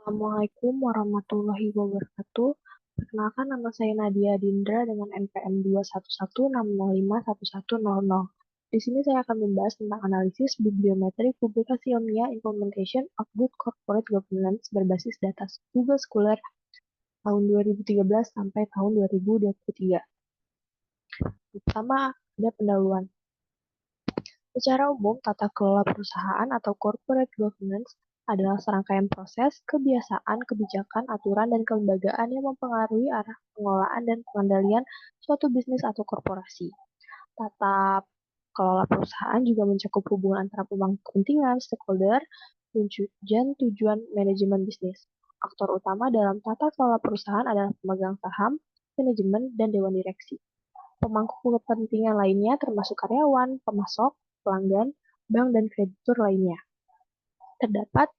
Assalamualaikum warahmatullahi wabarakatuh. Perkenalkan nama saya Nadia Dindra dengan NPM 21160511100. Di sini saya akan membahas tentang analisis bibliometri publikasi ilmiah Implementation of Good Corporate Governance berbasis data Google Scholar tahun 2013 sampai tahun 2023. Pertama, ada pendahuluan. Secara umum, tata kelola perusahaan atau corporate governance adalah serangkaian proses, kebiasaan, kebijakan, aturan, dan kelembagaan yang mempengaruhi arah pengelolaan dan pengendalian suatu bisnis atau korporasi. Tata kelola perusahaan juga mencakup hubungan antara pemangku kepentingan, stakeholder, dan tujuan manajemen bisnis. Aktor utama dalam tata kelola perusahaan adalah pemegang saham, manajemen, dan dewan direksi. Pemangku kepentingan lainnya termasuk karyawan, pemasok, pelanggan, bank, dan kreditur lainnya. Terdapat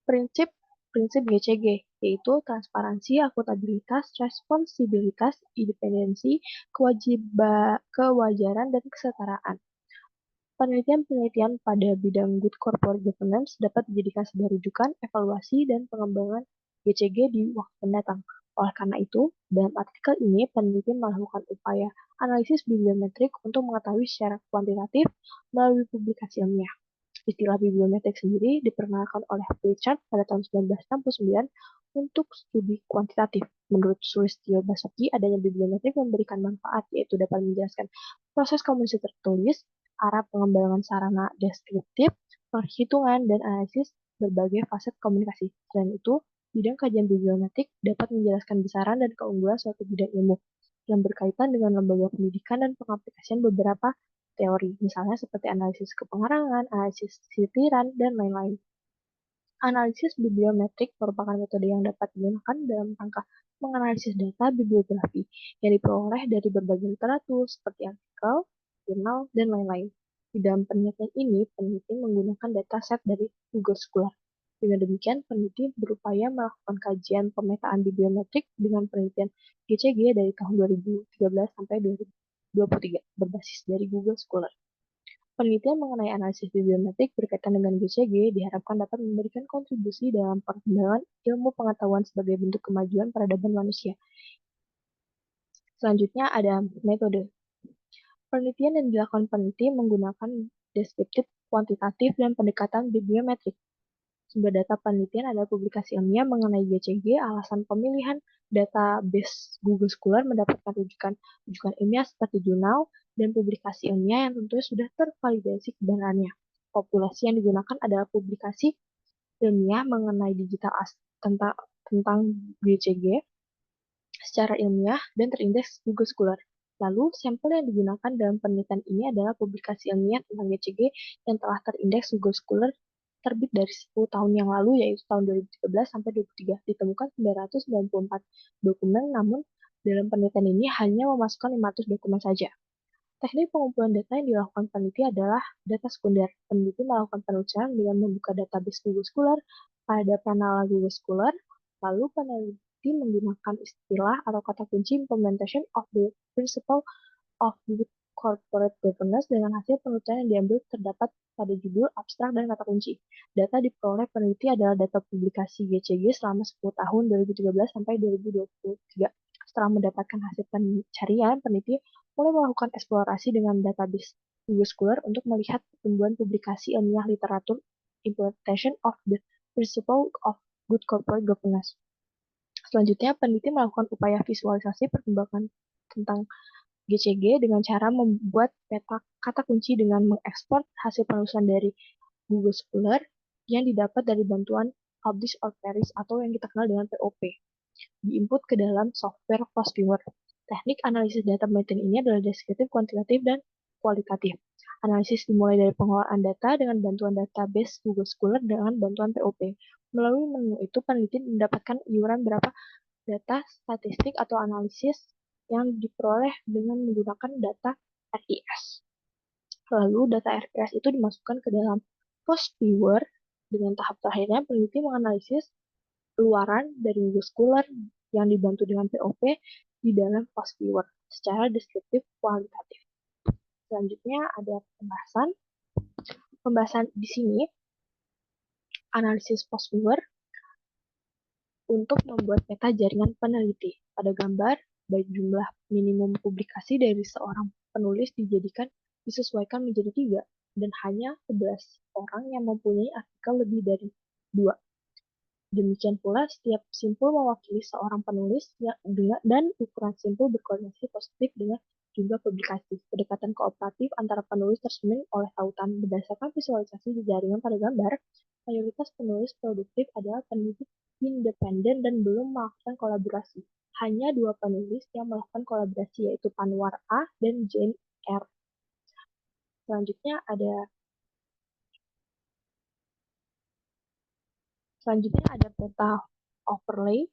prinsip-prinsip GCG, yaitu transparansi, akuntabilitas, responsibilitas, independensi, kewajaran, dan kesetaraan. Penelitian-penelitian pada bidang good corporate governance dapat dijadikan sebagai rujukan, evaluasi, dan pengembangan GCG di waktu mendatang. Oleh karena itu, dalam artikel ini peneliti melakukan upaya analisis bibliometrik untuk mengetahui secara kuantitatif melalui publikasi ilmiah. Istilah bibliometrik sendiri diperkenalkan oleh Pritchard pada tahun 1969 untuk studi kuantitatif. Menurut Sulistyo Basuki, adanya bibliometrik memberikan manfaat, yaitu dapat menjelaskan proses komunikasi tertulis, arah pengembangan sarana deskriptif, perhitungan, dan analisis berbagai faset komunikasi. Selain itu, bidang kajian bibliometrik dapat menjelaskan besaran dan keunggulan suatu bidang ilmu yang berkaitan dengan lembaga pendidikan dan pengaplikasian beberapa teori, misalnya seperti analisis kepengarangan, analisis sitiran, dan lain-lain. Analisis bibliometrik merupakan metode yang dapat digunakan dalam rangka menganalisis data bibliografi yang diperoleh dari berbagai literatur seperti artikel, jurnal, dan lain-lain. Di dalam penelitian ini, peneliti menggunakan dataset dari Google Scholar. Dengan demikian, peneliti berupaya melakukan kajian pemetaan bibliometrik dengan penelitian GCG dari tahun 2013 sampai 2023 berbasis dari Google Scholar. Penelitian mengenai analisis bibliometrik berkaitan dengan GCG diharapkan dapat memberikan kontribusi dalam perkembangan ilmu pengetahuan sebagai bentuk kemajuan peradaban manusia. Selanjutnya ada metode. Penelitian yang dilakukan peneliti menggunakan deskriptif, kuantitatif, dan pendekatan bibliometrik. Sumber data penelitian adalah publikasi ilmiah mengenai GCG, alasan pemilihan database Google Scholar mendapatkan rujukan ilmiah seperti jurnal, dan publikasi ilmiah yang tentunya sudah tervalidasi kebenarannya. Populasi yang digunakan adalah publikasi ilmiah mengenai digital tentang GCG secara ilmiah dan terindeks Google Scholar. Lalu, sampel yang digunakan dalam penelitian ini adalah publikasi ilmiah tentang GCG yang telah terindeks Google Scholar terbit dari 10 tahun yang lalu, yaitu tahun 2013 sampai 2023. Ditemukan 994 dokumen, namun dalam penelitian ini hanya memasukkan 500 dokumen saja. Teknik pengumpulan data yang dilakukan peneliti adalah data sekunder. Peneliti melakukan penelusuran dengan membuka database Google Scholar pada panel Google Scholar, lalu peneliti menggunakan istilah atau kata kunci implementation of the principle of good corporate governance dengan hasil penelitian yang diambil terdapat pada judul, abstrak, dan kata kunci. Data diperoleh peneliti adalah data publikasi GCG selama 10 tahun 2013 sampai 2023. Setelah mendapatkan hasil pencarian, peneliti mulai melakukan eksplorasi dengan database Google Scholar untuk melihat pertumbuhan publikasi ilmiah literatur implementation of the principle of good corporate governance. Selanjutnya, peneliti melakukan upaya visualisasi perkembangan tentang GCG dengan cara membuat peta kata kunci dengan mengekspor hasil penelusuran dari Google Scholar yang didapat dari bantuan Publish or Perish atau yang kita kenal dengan POP. Diinput ke dalam software FastViewer. Teknik analisis data penelitian ini adalah deskriptif, kuantitatif, dan kualitatif. Analisis dimulai dari pengelolaan data dengan bantuan database Google Scholar dengan bantuan POP. Melalui menu itu, peneliti mendapatkan iuran berapa data statistik atau analisis yang diperoleh dengan menggunakan data RIS. Lalu data RIS itu dimasukkan ke dalam FastViewer. Dengan tahap terakhirnya, peneliti menganalisis luaran dari Google Scholar yang dibantu dengan POP di dalam FastViewer secara deskriptif kualitatif. Selanjutnya ada pembahasan. Pembahasan di sini, analisis FastViewer untuk membuat peta jaringan peneliti. Pada gambar, baik jumlah minimum publikasi dari seorang penulis disesuaikan menjadi 3, dan hanya 11 orang yang mempunyai artikel lebih dari 2. Demikian pula, setiap simpul mewakili seorang penulis dan ukuran simpul berkoordinasi positif dengan jumlah publikasi. Kedekatan kooperatif antara penulis tercermin oleh tautan. Berdasarkan visualisasi di jaringan pada gambar, mayoritas penulis produktif adalah peneliti independen dan belum melakukan kolaborasi. Hanya 2 penulis yang melakukan kolaborasi, yaitu Panwar A. dan Jane R. Selanjutnya ada peta overlay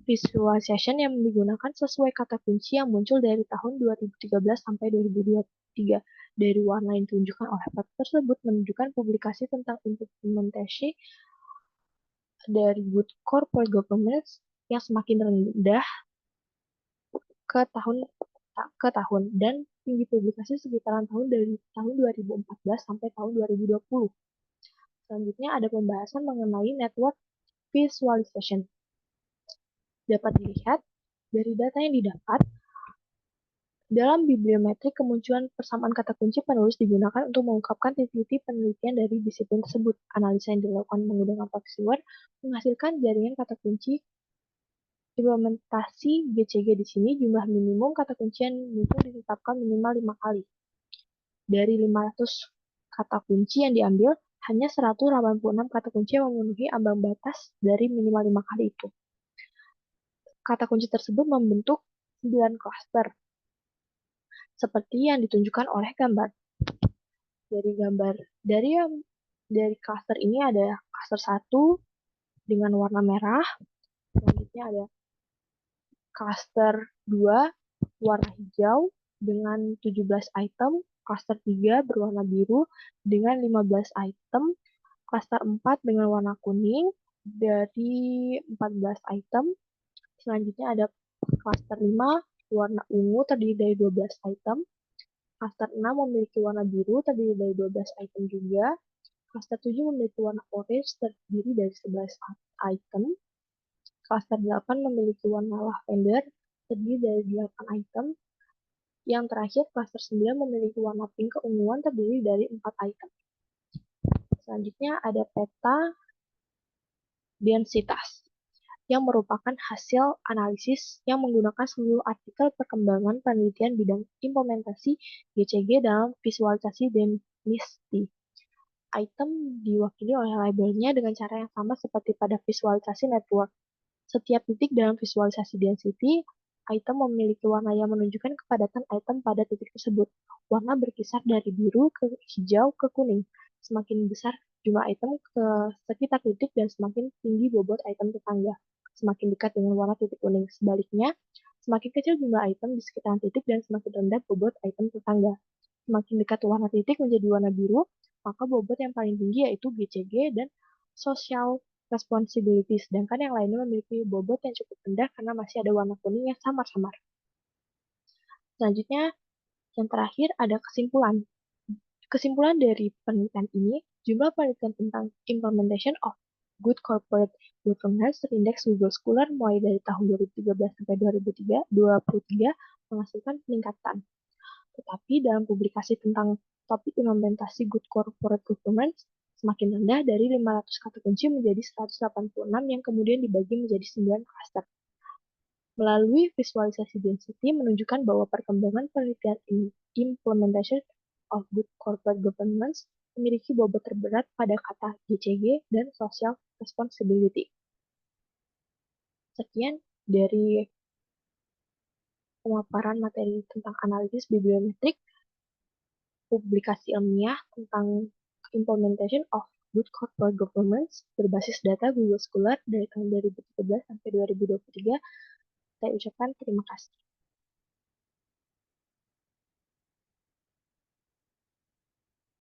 visualization yang digunakan sesuai kata kunci yang muncul dari tahun 2013 sampai 2023. Dari warna yang ditunjukkan oleh peta tersebut menunjukkan publikasi tentang implementasi dari Good Corporate Governance yang semakin rendah ke tahun dan tinggi publikasi sekitaran tahun dari tahun 2014 sampai tahun 2020. Selanjutnya ada pembahasan mengenai network visualization. Dapat dilihat dari data yang didapat, dalam bibliometrik kemunculan persamaan kata kunci penulis digunakan untuk mengungkapkan titik-titik penelitian dari disiplin tersebut. Analisa yang dilakukan menggunakan proxyword menghasilkan jaringan kata kunci implementasi GCG. Di sini jumlah minimum kata kunci yang muncul ditetapkan minimal 5 kali. Dari 500 kata kunci yang diambil, hanya 186 kata kunci yang memenuhi ambang batas dari minimal 5 kali itu. Kata kunci tersebut membentuk 9 klaster, seperti yang ditunjukkan oleh gambar. Dari klaster ini ada klaster 1 dengan warna merah, selanjutnya ada klaster 2 warna hijau dengan 17 item, klaster 3 berwarna biru dengan 15 item, klaster 4 dengan warna kuning dari 14 item, selanjutnya ada klaster 5 warna ungu terdiri dari 12 item, klaster 6 memiliki warna biru terdiri dari 12 item juga, klaster 7 memiliki warna orange terdiri dari 11 item, klaster 8 memiliki warna lavender terdiri dari 8 item, yang terakhir klaster 9 memiliki warna pink keunguan terdiri dari 4 item. Selanjutnya ada peta densitas, yang merupakan hasil analisis yang menggunakan seluruh artikel perkembangan penelitian bidang implementasi GCG dalam visualisasi density. Item diwakili oleh labelnya dengan cara yang sama seperti pada visualisasi network. Setiap titik dalam visualisasi density, item memiliki warna yang menunjukkan kepadatan item pada titik tersebut. Warna berkisar dari biru ke hijau ke kuning. Semakin besar jumlah item ke sekitar titik dan semakin tinggi bobot item tetangga. Semakin dekat dengan warna titik kuning. Sebaliknya, semakin kecil jumlah item di sekitaran titik dan semakin rendah bobot item tetangga. Semakin dekat warna titik menjadi warna biru, maka bobot yang paling tinggi yaitu GCG dan social responsibility, sedangkan yang lainnya memiliki bobot yang cukup rendah karena masih ada warna kuning yang samar-samar. Selanjutnya, yang terakhir ada kesimpulan. Kesimpulan dari penelitian ini, jumlah penelitian tentang implementation of good corporate governance terindeks Google Scholar mulai dari tahun 2013 sampai 2023 menghasilkan peningkatan. Tetapi dalam publikasi tentang topik implementasi good corporate governance, semakin rendah dari 500 kata kunci menjadi 186 yang kemudian dibagi menjadi 9 klaster. Melalui visualisasi density menunjukkan bahwa perkembangan penelitian implementation of good corporate governance memiliki bobot terberat pada kata GCG dan social responsibility. Sekian dari pemaparan materi tentang analisis bibliometrik, publikasi ilmiah tentang implementation of good corporate governance berbasis data Google Scholar dari tahun 2013 sampai 2023. Saya ucapkan terima kasih.